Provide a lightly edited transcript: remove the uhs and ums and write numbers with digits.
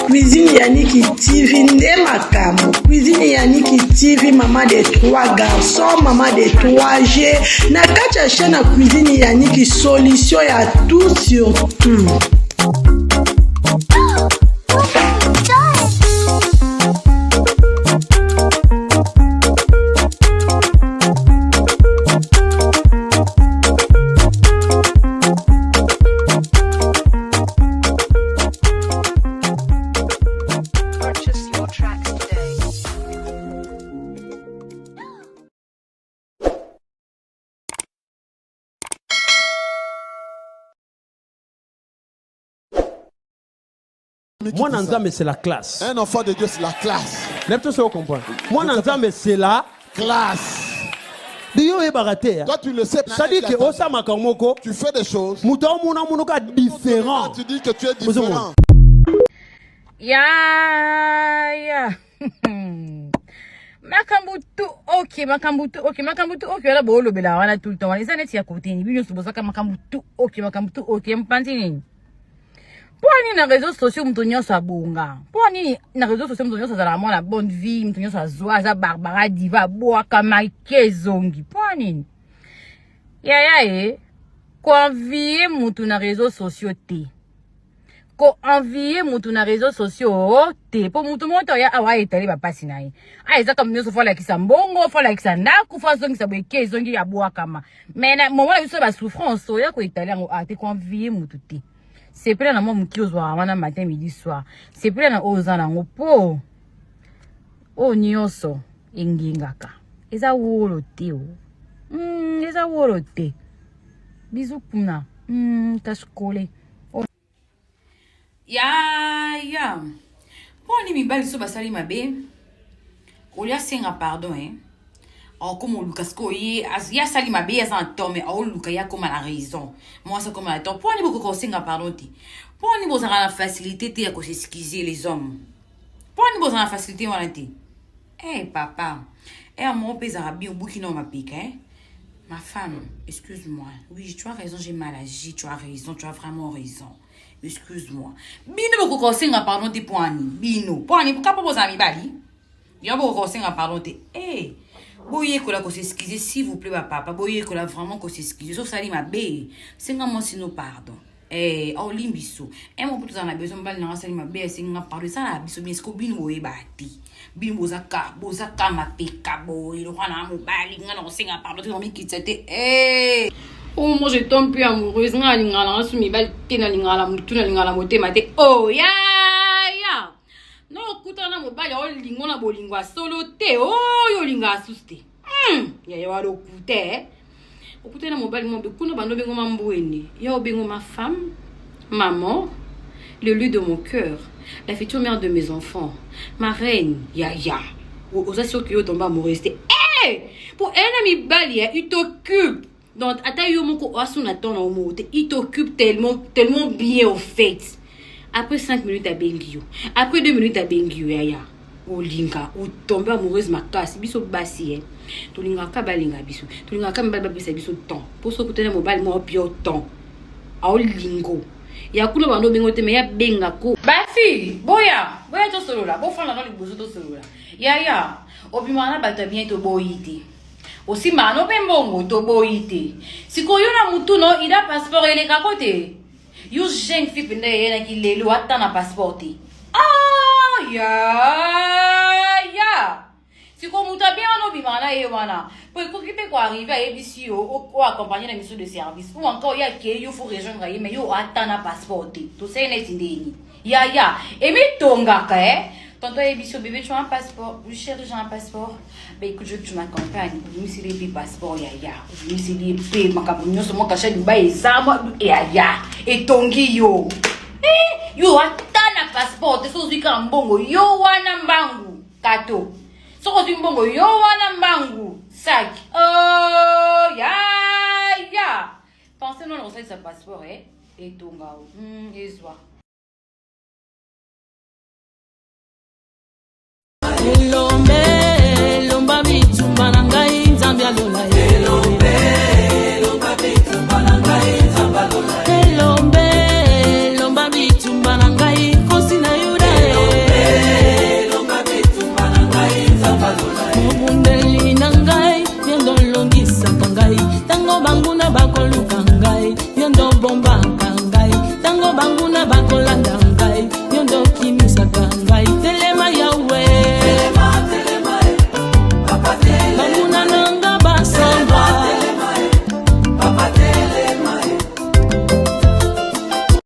Cuisine Yannick TV nde makambo. Cuisine Yannick TV, maman de 3 garçons, maman de 3G. Na kati ya chaîne Cuisine Yannick, solution ya tout sur tout. Moi, Nanzame, c'est la classe. Un enfant de Dieu, c'est la classe. Lève-toi sur le comprendre. Moi, Nanzame, c'est la classe. Toi, tu le sais. Ça dit que tu fais des choses. Différent. Tu dis que tu es différent. Ya. Makambutu, ok. Là, bolo bela, on a tout le temps. Les années, il y a côté. Ni makambutu, ok. Mpantini. Poni na réseaux sociaux mtonyo sa bonga. Poni na réseaux sociaux mtonyo sa la la bonne vie, mtonyo sa zoa za Barbara diva boa kama kezongi. Poni. Ya ko envier mutu na réseaux sociaux te. Ko envier mutu na réseaux sociaux te. Po mutu moto ya awa etali ba pasi na ye. Aiza comme nyoso fola kisa mbongo, fola kisa ndaku, fola zongi sa kezongi ya boa kama. Mais na moment yuso ba souffrance ya ko etali ngo ate ko envier mutu te. C'est plus dans mon kioswa wana matin midi soir. C'est plus dans ozana ngopo. O nyoso ingingaka. Eza wolo te o. Eza wolo te. Bisous kuna. Tashkole. Ya. Poni mi bali so basali mabe. Olia senga pardon comme Lucas Koye, ya sali ma belle en tombe, Lucas ya comme la raison. Moi c'est comme la temps. Pour ni beaucoup conseiller pardon ti. Pour ni besoin la facilité ti à cause excuser les hommes. Pour ni besoin la facilité on ti. Papa, à mon pays arabe au Burkina ma pique Ma femme, excuse-moi. Oui, tu as raison, j'ai mal agi, tu as raison, tu as vraiment raison. Excuse-moi. Bino beaucoup conseiller pardon ti pour ni. Bino, pour ni pas besoin mi bali. Ya beaucoup conseiller pardon ti. Boye kola ko s'excuser s'il vous plaît papa. Boye kola vraiment ko s'excuser. Sauf ça li ma bé. C'est moi sinon pardon. Au limbiso. Mon pour tout en a besoin bal na sali ma bé c'est nga pardon ça la biso bien ce ko bin boye bati. Bin bozaka ma peka boye le roi na mo bali nga no singa pardon tu mi kitete. Oh moi je tombe plus amoureuse nga lingala su mi bal tena lingala mutu na lingala motema te. Oh ya. Non, kutana mobali o lingo na bolingwa solo te yo linga asuste. Ya walo kute. Okute na mobali mo be kuno bando bengo mambweni. Ya obengo ma femme, maman, le lieu de mon cœur, la future mère de mes enfants, ma reine, ya. Aux assurés que yo tomba amoureuse. Pour un ami bali, il t'occupe. Donc ata yo moko asuna tona o mote, il t'occupe tellement bien au fait. Après 5 minutes à Bengio. Après 2 minutes à Bengio, ya. O linga, o tombe amoureuse ma casse, biso basi To linga ka balinga biso. To linga ka mbaba bisa biso temps. Pour so kutena mobile mo pio temps. A o lingo. Ya kulo bando bengo te me ya benga ko. Basi, boya to solo la. Bo fana no libuzo to solo la. Ya. Obimana ba ta bien to boyite. Aussi mano bembongo to boyite. Siko yo na mutu no ida passeport ele ka kote. You jeune fille pende yena ki lelo ata na passeport. Ya. Si ko muta bien no bimana wana. Pour ko kipe ko arriver à ebisi o accompagner la mission de service. Ou encore ya ke yo faut rejoindre mais yo ata na passeport. To say na tindeni. Ya. Et mi tonga ka Tonton ebisi bébé tu as un passeport. Oui chérie j'ai un passeport. Ben écoute je veux que tu m'accompagnes. Je suis les passeport ya. Je suis les paix makabunyo so mo kasha Dubai ezama ya. Et tongi yo. Yo atana passport so zika mbongo yo wana mbangu kato. So ko mbongo yo wana mbangu sac. Ya. Pensez non on sait sa passeport et tonga. Ezwa.